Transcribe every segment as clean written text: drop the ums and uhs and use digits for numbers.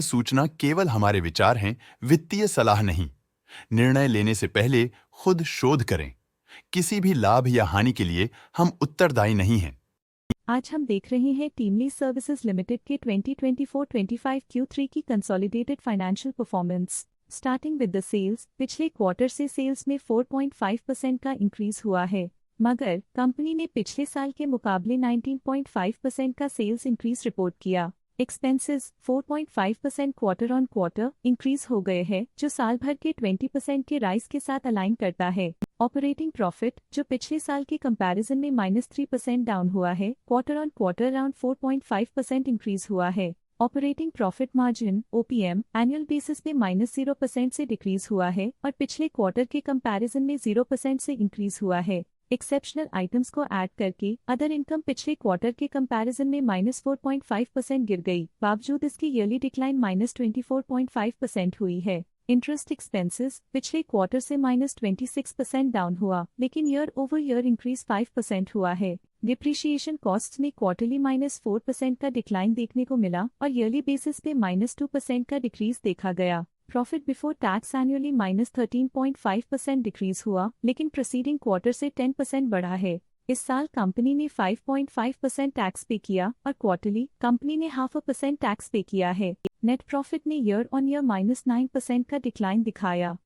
सूचना केवल हमारे विचार हैं, वित्तीय सलाह नहीं। निर्णय लेने से पहले खुद शोध करें। किसी भी लाभ या हानि के लिए हम उत्तरदायी नहीं हैं। आज हम देख रहे हैं टीमली सर्विसेज लिमिटेड के 2024-25 Q3 की consolidated financial performance. Starting with the sales, पिछले क्वार्टर से सेल्स में 4.5% का इंक्रीज हुआ है, मगर कंपनी ने पिछले साल के मुकाबले 19.5% का सेल्स इंक्रीज रिपोर्ट किया। Expenses 4.5% quarter on quarter increase हो गए हैं, जो साल भर के 20% के राइज के साथ अलाइन करता है। ऑपरेटिंग प्रॉफिट, जो पिछले साल के कंपैरिजन में -3% डाउन हुआ है, quarter on quarter around 4.5% increase हुआ है। Operating profit margin OPM annual basis में -0% से डिक्रीज हुआ है और पिछले क्वार्टर के कंपैरिजन में 0% से इंक्रीज हुआ है। एक्सेप्शनल आइटम्स को ऐड करके अदर इनकम पिछले क्वार्टर के कंपैरिजन में -4.5% गिर गई, बावजूद इसकी ईयरली डिक्लाइन -24.5% हुई है। इंटरेस्ट एक्सपेंसेस पिछले क्वार्टर से -26% डाउन हुआ, लेकिन ईयर ओवर ईयर इंक्रीज 5% हुआ है। डिप्रिशिएशन कॉस्ट्स में क्वार्टरली -4% का डिक्लाइन देखने को मिला और ईयरली बेसिस पे -2% का डिक्रीज देखा गया। Profit before tax annually -13.5% decrease हुआ, लेकिन प्रीसीडिंग क्वार्टर से 10% बढ़ा है। इस साल कंपनी ने 5.5% टैक्स पे किया और क्वार्टरली कंपनी ने 0.5% टैक्स पे किया है। नेट प्रॉफिट ने ईयर ऑन ईयर -9% का डिक्लाइन दिखाया,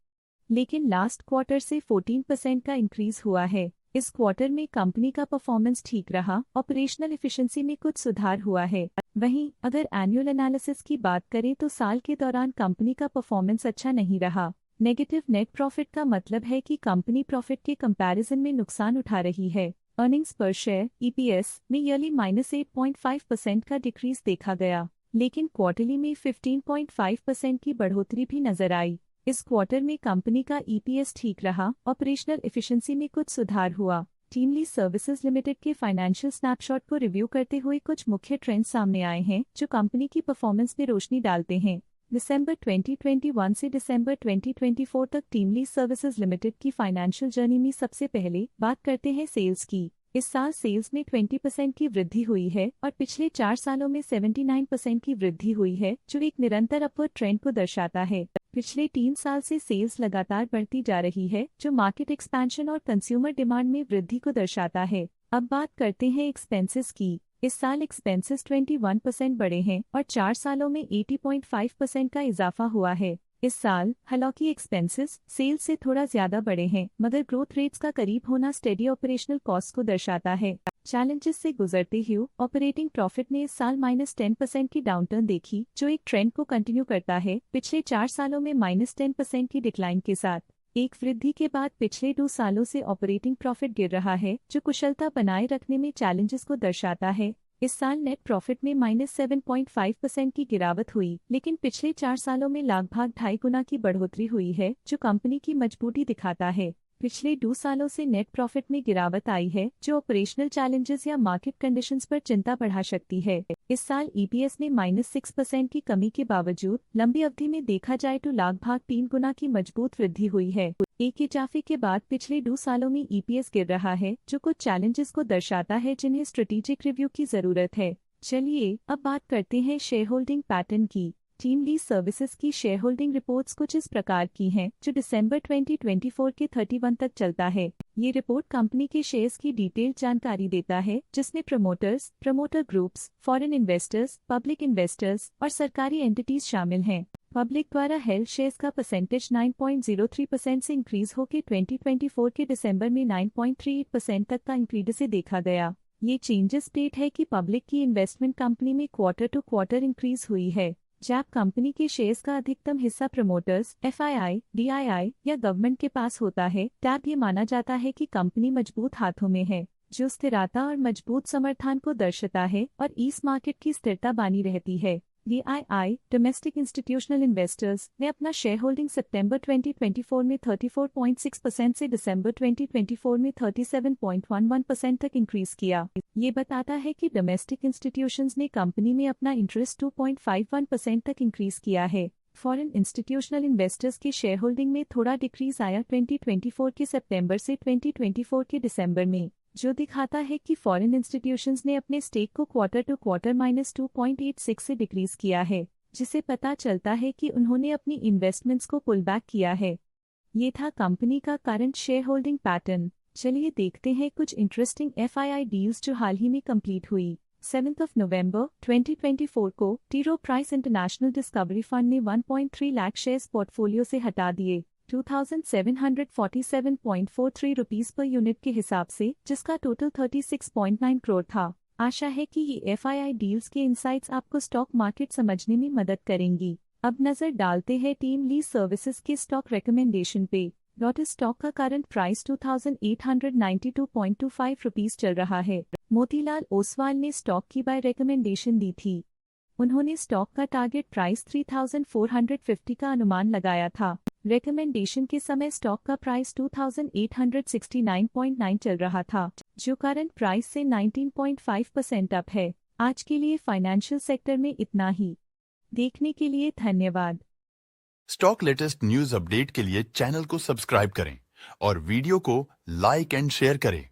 लेकिन लास्ट क्वार्टर से 14% का इंक्रीज हुआ है। इस क्वार्टर में कंपनी का परफॉर्मेंस ठीक रहा, ऑपरेशनल एफिशिएंसी में कुछ सुधार हुआ है। वहीं अगर एनुअल एनालिसिस की बात करें तो साल के दौरान कंपनी का परफॉर्मेंस अच्छा नहीं रहा। नेगेटिव नेट प्रॉफिट का मतलब है कि कंपनी प्रॉफिट के कंपैरिजन में नुकसान उठा रही है। अर्निंग्स पर शेयर EPS में ईयरली -8.5% का डिक्रीज देखा गया, लेकिन क्वार्टरली में 15.5% की बढ़ोतरी भी नजर आई। इस क्वार्टर में कंपनी का EPS ठीक रहा, ऑपरेशनल एफिशिएंसी में कुछ सुधार हुआ। टीमली सर्विसेज लिमिटेड के फाइनेंशियल स्नैपशॉट को रिव्यू करते हुए कुछ मुख्य ट्रेंड्स सामने आए हैं, जो कंपनी की परफॉर्मेंस में रोशनी डालते हैं। दिसंबर 2021 से दिसंबर 2024 तक टीमली सर्विसेज लिमिटेड की फाइनेंशियल जर्नी में सबसे पहले बात करते हैं सेल्स की। इस साल सेल्स में 20% की वृद्धि हुई है और पिछले 4 सालों में 79% की वृद्धि हुई है, जो एक निरंतर अपवर्ड ट्रेंड को दर्शाता है। पिछले 3 साल से सेल्स लगातार बढ़ती जा रही है, जो मार्केट एक्सपेंशन और कंज्यूमर डिमांड में वृद्धि को दर्शाता है। अब बात करते हैं एक्सपेंसेस की। इस साल एक्सपेंसेस 21% बढ़े हैं और 4 सालों में 80.5% का इजाफा हुआ है। इस साल हालांकि एक्सपेंसेस सेल्स से थोड़ा ज्यादा बढ़े हैं, मगर ग्रोथ रेट्स का करीब होना स्टेडी ऑपरेशनल कॉस्ट को दर्शाता है। चैलेंजेस से गुजरते हुए ऑपरेटिंग प्रॉफिट ने इस साल -10% की डाउनटर्न देखी, जो एक ट्रेंड को कंटिन्यू करता है, पिछले 4 सालों में -10% की डिक्लाइन के साथ। एक वृद्धि के बाद पिछले 2 सालों से ऑपरेटिंग प्रॉफिट गिर रहा है, जो कुशलता बनाए रखने में चैलेंजेस को दर्शाता है। इस साल नेट प्रॉफिट में -7.5% की गिरावट हुई, लेकिन पिछले 4 सालों में लगभग 2.5 गुना की बढ़ोतरी हुई है, जो कंपनी की मजबूती दिखाता है। पिछले 2 सालों से नेट प्रॉफिट में गिरावट आई है, जो ऑपरेशनल चैलेंजेस या मार्केट कंडीशंस पर चिंता बढ़ा सकती है। इस साल EPS में -6% की कमी के बावजूद लंबी अवधि में देखा जाए तो लगभग 3 गुना की मजबूत वृद्धि हुई है। एक इजाफे के बाद पिछले 2 सालों में EPS गिर रहा है, जो कुछ चैलेंजेस को दर्शाता है जिन्हें स्ट्रेटेजिक रिव्यू की जरूरत है। चलिए अब बात करते हैं शेयर होल्डिंग पैटर्न की। टीमली सर्विसेज की शेयर होल्डिंग रिपोर्ट्स कुछ इस प्रकार की हैं, जो दिसंबर 2024 के 31 तक चलता है। ये रिपोर्ट कंपनी के शेयर्स की डिटेल्ड जानकारी देता है, जिसमें promoters, promoter groups, foreign investors, public investors और सरकारी एंटिटीज शामिल हैं। पब्लिक द्वारा हेल्ड शेयर्स का परसेंटेज 9.03% से इंक्रीज होकर 2024 के दिसंबर में 9.38% तक का इंक्रीज से देखा गया। ये चेंजेस स्टेट है कि पब्लिक की इन्वेस्टमेंट कंपनी में क्वार्टर टू क्वार्टर इंक्रीज हुई है। जब कंपनी के शेयर्स का अधिकतम हिस्सा प्रमोटर्स, FII, DII या गवर्नमेंट के पास होता है, तब ये माना जाता है कि कंपनी मजबूत हाथों में है, जो स्थिरता और मजबूत समर्थन को दर्शाता है और इस मार्केट की स्थिरता बनी रहती है। DII डोमेस्टिक इंस्टीट्यूशनल इन्वेस्टर्स ने अपना शेयर होल्डिंग सितंबर 2024 में 34.6% से दिसंबर 2024 में 37.11% तक इंक्रीज किया। ये बताता है कि डोमेस्टिक इंस्टीट्यूशंस ने कंपनी में अपना इंटरेस्ट 2.51% तक इंक्रीज किया है। फॉरेन इंस्टीट्यूशनल इन्वेस्टर्स की शेयर होल्डिंग में थोड़ा डिक्रीज आया 2024 के सितंबर से 2024 के दिसंबर में, जो दिखाता है कि फॉरेन इंस्टीट्यूशंस ने अपने स्टेक को क्वार्टर टू क्वार्टर -2.86 से डिक्रीज किया है। जिसे पता चलता है कि उन्होंने अपनी इन्वेस्टमेंट्स को पुल बैक किया है। ये था कंपनी का करंट शेयर होल्डिंग पैटर्न। चलिए देखते हैं कुछ इंटरेस्टिंग FII डील्स जो हाल ही में कंप्लीट हुई। 7 नवंबर 2024 को टी रो प्राइस इंटरनेशनल डिस्कवरी फंड ने 1.3 लाख शेयर्स पोर्टफोलियो से हटा दिए 2747.43 रुपीस पर यूनिट के हिसाब से, जिसका टोटल 36.9 करोड़ था। आशा है कि ये FII डील्स के इनसाइट्स आपको स्टॉक मार्केट समझने में मदद करेंगी। अब नजर डालते हैं टीम लीज सर्विसेज के स्टॉक रिकमेंडेशन पे। लोटस स्टॉक का करंट प्राइस 2892.25 रुपीस चल रहा है। मोतीलाल ओसवाल ने स्टॉक की बाय रिकमेंडेशन दी थी। उन्होंने स्टॉक का टारगेट प्राइस 3450 का अनुमान लगाया था। रिकमेंडेशन के समय स्टॉक का प्राइस 2869.9 चल रहा था, जो करंट प्राइस से 19.5% अप है। आज के लिए फाइनेंशियल सेक्टर में इतना ही। देखने के लिए धन्यवाद। स्टॉक लेटेस्ट न्यूज अपडेट के लिए चैनल को सब्सक्राइब करें और वीडियो को लाइक एंड शेयर करें।